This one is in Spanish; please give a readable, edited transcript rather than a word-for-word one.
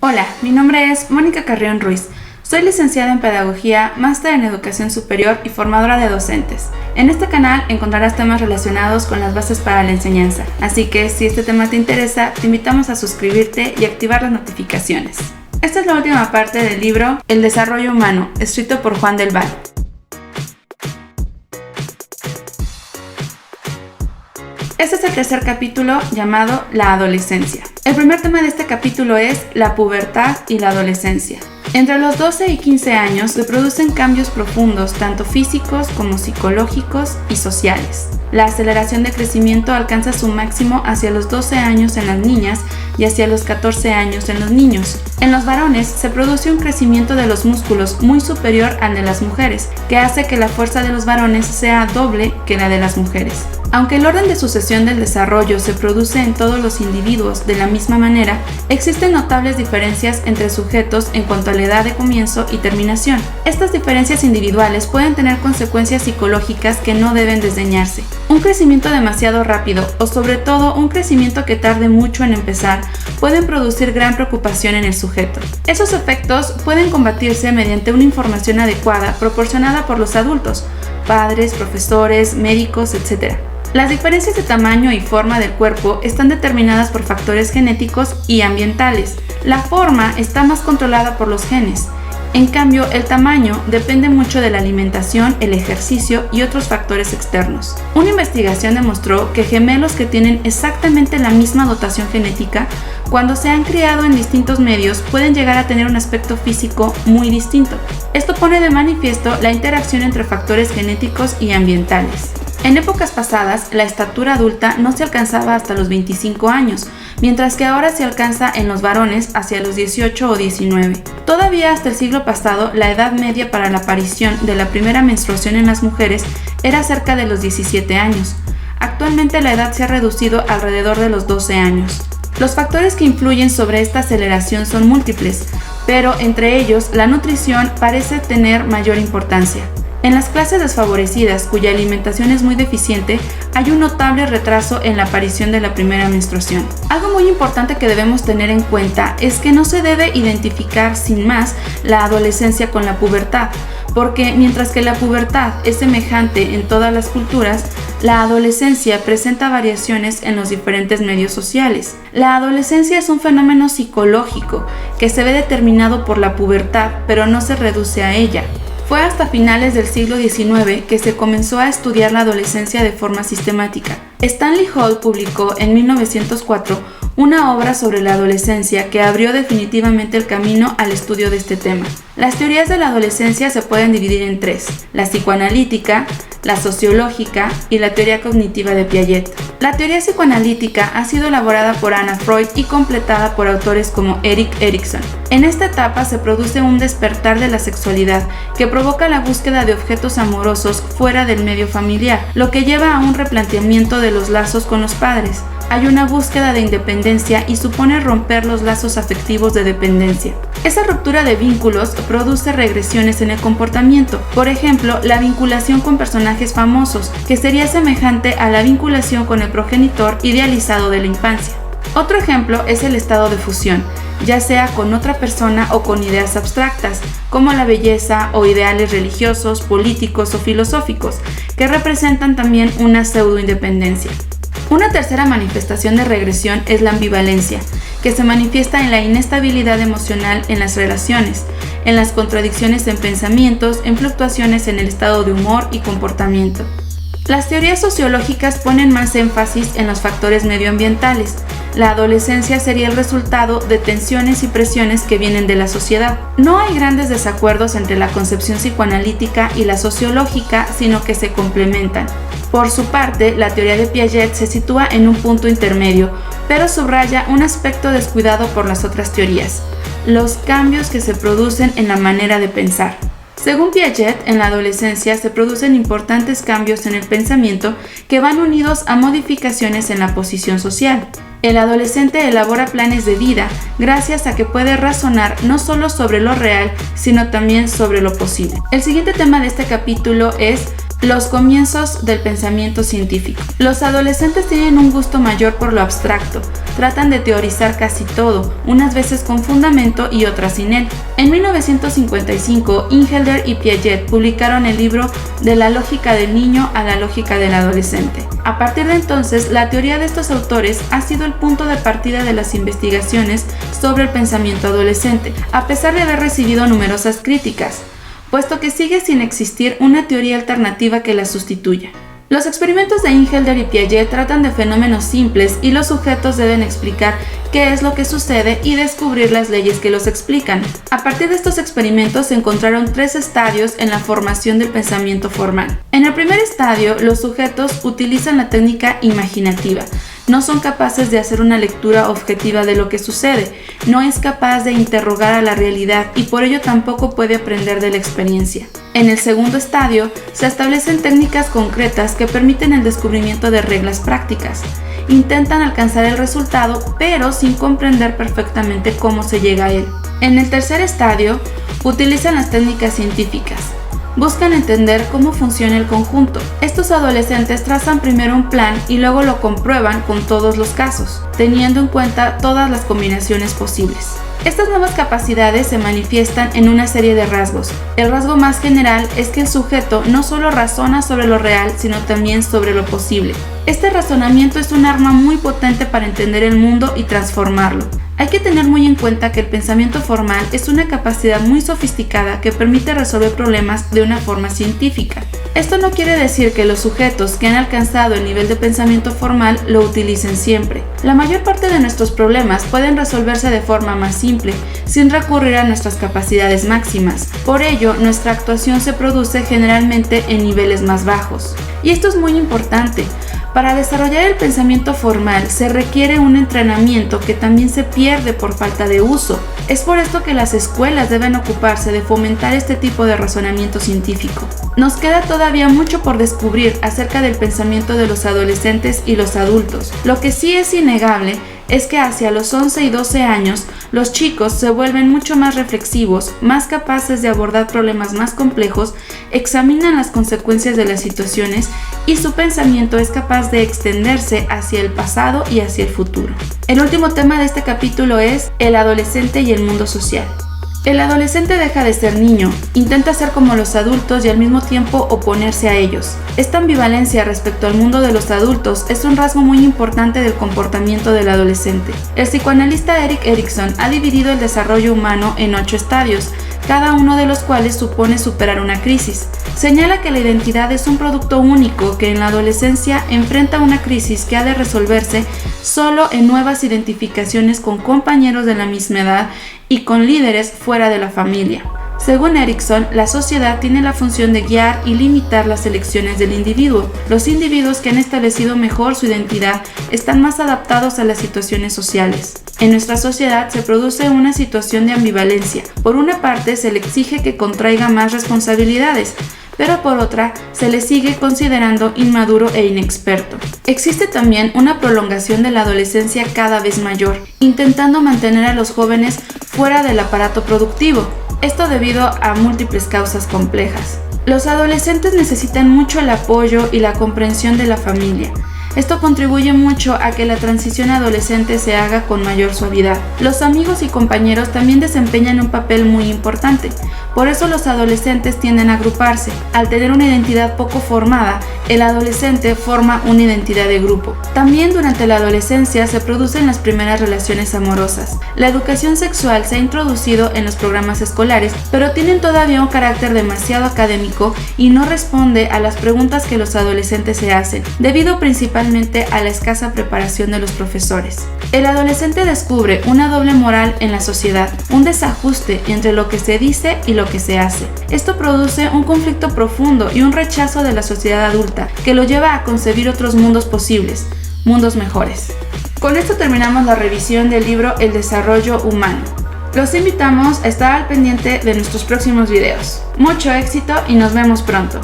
Hola, mi nombre es Mónica Carrión Ruiz. Soy licenciada en Pedagogía, máster en Educación Superior y formadora de docentes. En este canal encontrarás temas relacionados con las bases para la enseñanza, así que si este tema te interesa, te invitamos a suscribirte y activar las notificaciones. Esta es la última parte del libro El desarrollo humano, escrito por Juan del Val. Este es el tercer capítulo llamado La adolescencia. El primer tema de este capítulo es la pubertad y la adolescencia. Entre los 12 y 15 años se producen cambios profundos, tanto físicos como psicológicos y sociales. La aceleración de crecimiento alcanza su máximo hacia los 12 años en las niñas y hacia los 14 años en los niños. En los varones se produce un crecimiento de los músculos muy superior al de las mujeres, que hace que la fuerza de los varones sea doble que la de las mujeres. Aunque el orden de sucesión del desarrollo se produce en todos los individuos de la misma manera, existen notables diferencias entre sujetos en cuanto a la edad de comienzo y terminación. Estas diferencias individuales pueden tener consecuencias psicológicas que no deben desdeñarse. Un crecimiento demasiado rápido o sobre todo un crecimiento que tarde mucho en empezar pueden producir gran preocupación en el sujeto. Esos efectos pueden combatirse mediante una información adecuada proporcionada por los adultos, padres, profesores, médicos, etc. Las diferencias de tamaño y forma del cuerpo están determinadas por factores genéticos y ambientales. La forma está más controlada por los genes. En cambio, el tamaño depende mucho de la alimentación, el ejercicio y otros factores externos. Una investigación demostró que gemelos que tienen exactamente la misma dotación genética, cuando se han criado en distintos medios, pueden llegar a tener un aspecto físico muy distinto. Esto pone de manifiesto la interacción entre factores genéticos y ambientales. En épocas pasadas, la estatura adulta no se alcanzaba hasta los 25 años, mientras que ahora se alcanza en los varones hacia los 18 o 19. Todavía hasta el siglo pasado, la edad media para la aparición de la primera menstruación en las mujeres era cerca de los 17 años. Actualmente la edad se ha reducido alrededor de los 12 años. Los factores que influyen sobre esta aceleración son múltiples, pero entre ellos la nutrición parece tener mayor importancia. En las clases desfavorecidas, cuya alimentación es muy deficiente, hay un notable retraso en la aparición de la primera menstruación. Algo muy importante que debemos tener en cuenta es que no se debe identificar sin más la adolescencia con la pubertad, porque mientras que la pubertad es semejante en todas las culturas, la adolescencia presenta variaciones en los diferentes medios sociales. La adolescencia es un fenómeno psicológico que se ve determinado por la pubertad, pero no se reduce a ella. Fue hasta finales del siglo XIX que se comenzó a estudiar la adolescencia de forma sistemática. Stanley Hall publicó en 1904 una obra sobre la adolescencia que abrió definitivamente el camino al estudio de este tema. Las teorías de la adolescencia se pueden dividir en tres: la psicoanalítica, la sociológica y la teoría cognitiva de Piaget. La teoría psicoanalítica ha sido elaborada por Anna Freud y completada por autores como Erik Erikson. En esta etapa se produce un despertar de la sexualidad que provoca la búsqueda de objetos amorosos fuera del medio familiar, lo que lleva a un replanteamiento de los lazos con los padres. Hay una búsqueda de independencia y supone romper los lazos afectivos de dependencia. Esa ruptura de vínculos produce regresiones en el comportamiento. Por ejemplo, la vinculación con personajes famosos, que sería semejante a la vinculación con el progenitor idealizado de la infancia. Otro ejemplo es el estado de fusión, ya sea con otra persona o con ideas abstractas, como la belleza o ideales religiosos, políticos o filosóficos, que representan también una pseudo-independencia. Una tercera manifestación de regresión es la ambivalencia, que se manifiesta en la inestabilidad emocional en las relaciones, en las contradicciones en pensamientos, en fluctuaciones en el estado de humor y comportamiento. Las teorías sociológicas ponen más énfasis en los factores medioambientales. La adolescencia sería el resultado de tensiones y presiones que vienen de la sociedad. No hay grandes desacuerdos entre la concepción psicoanalítica y la sociológica, sino que se complementan. Por su parte, la teoría de Piaget se sitúa en un punto intermedio, pero subraya un aspecto descuidado por las otras teorías: los cambios que se producen en la manera de pensar. Según Piaget, en la adolescencia se producen importantes cambios en el pensamiento que van unidos a modificaciones en la posición social. El adolescente elabora planes de vida gracias a que puede razonar no solo sobre lo real, sino también sobre lo posible. El siguiente tema de este capítulo es Los comienzos del pensamiento científico. Los adolescentes tienen un gusto mayor por lo abstracto, tratan de teorizar casi todo, unas veces con fundamento y otras sin él. En 1955, Ingelder y Piaget publicaron el libro De la lógica del niño a la lógica del adolescente. A partir de entonces, la teoría de estos autores ha sido el punto de partida de las investigaciones sobre el pensamiento adolescente, a pesar de haber recibido numerosas críticas, puesto que sigue sin existir una teoría alternativa que la sustituya. Los experimentos de Ingelder y Piaget tratan de fenómenos simples y los sujetos deben explicar qué es lo que sucede y descubrir las leyes que los explican. A partir de estos experimentos se encontraron 3 estadios en la formación del pensamiento formal. En el primer estadio, los sujetos utilizan la técnica imaginativa. No son capaces de hacer una lectura objetiva de lo que sucede, no es capaz de interrogar a la realidad y por ello tampoco puede aprender de la experiencia. En el segundo estadio, se establecen técnicas concretas que permiten el descubrimiento de reglas prácticas. Intentan alcanzar el resultado, pero sin comprender perfectamente cómo se llega a él. En el tercer estadio, utilizan las técnicas científicas. Buscan entender cómo funciona el conjunto. Estos adolescentes trazan primero un plan y luego lo comprueban con todos los casos, teniendo en cuenta todas las combinaciones posibles. Estas nuevas capacidades se manifiestan en una serie de rasgos. El rasgo más general es que el sujeto no solo razona sobre lo real, sino también sobre lo posible. Este razonamiento es un arma muy potente para entender el mundo y transformarlo. Hay que tener muy en cuenta que el pensamiento formal es una capacidad muy sofisticada que permite resolver problemas de una forma científica. Esto no quiere decir que los sujetos que han alcanzado el nivel de pensamiento formal lo utilicen siempre. La mayor parte de nuestros problemas pueden resolverse de forma más simple, sin recurrir a nuestras capacidades máximas. Por ello, nuestra actuación se produce generalmente en niveles más bajos. Y esto es muy importante. Para desarrollar el pensamiento formal se requiere un entrenamiento que también se pierde por falta de uso. Es por esto que las escuelas deben ocuparse de fomentar este tipo de razonamiento científico. Nos queda todavía mucho por descubrir acerca del pensamiento de los adolescentes y los adultos. Lo que sí es innegable es que hacia los 11 y 12 años, los chicos se vuelven mucho más reflexivos, más capaces de abordar problemas más complejos, examinan las consecuencias de las situaciones y su pensamiento es capaz de extenderse hacia el pasado y hacia el futuro. El último tema de este capítulo es el adolescente y el mundo social. El adolescente deja de ser niño, intenta ser como los adultos y al mismo tiempo oponerse a ellos. Esta ambivalencia respecto al mundo de los adultos es un rasgo muy importante del comportamiento del adolescente. El psicoanalista Erik Erikson ha dividido el desarrollo humano en 8 estadios, cada uno de los cuales supone superar una crisis. Señala que la identidad es un producto único que en la adolescencia enfrenta una crisis que ha de resolverse solo en nuevas identificaciones con compañeros de la misma edad y con líderes fuera de la familia. Según Erikson, la sociedad tiene la función de guiar y limitar las elecciones del individuo. Los individuos que han establecido mejor su identidad están más adaptados a las situaciones sociales. En nuestra sociedad se produce una situación de ambivalencia. Por una parte, se le exige que contraiga más responsabilidades, pero por otra, se le sigue considerando inmaduro e inexperto. Existe también una prolongación de la adolescencia cada vez mayor, intentando mantener a los jóvenes fuera del aparato productivo. Esto debido a múltiples causas complejas. Los adolescentes necesitan mucho el apoyo y la comprensión de la familia. Esto contribuye mucho a que la transición adolescente se haga con mayor suavidad. Los amigos y compañeros también desempeñan un papel muy importante. Por eso los adolescentes tienden a agruparse. Al tener una identidad poco formada, el adolescente forma una identidad de grupo. También durante la adolescencia se producen las primeras relaciones amorosas. La educación sexual se ha introducido en los programas escolares, pero tienen todavía un carácter demasiado académico y no responde a las preguntas que los adolescentes se hacen, debido principalmente a la escasa preparación de los profesores. El adolescente descubre una doble moral en la sociedad, un desajuste entre lo que se dice y lo que se hace. Esto produce un conflicto profundo y un rechazo de la sociedad adulta que lo lleva a concebir otros mundos posibles, mundos mejores. Con esto terminamos la revisión del libro El desarrollo humano. Los invitamos a estar al pendiente de nuestros próximos videos. Mucho éxito y nos vemos pronto.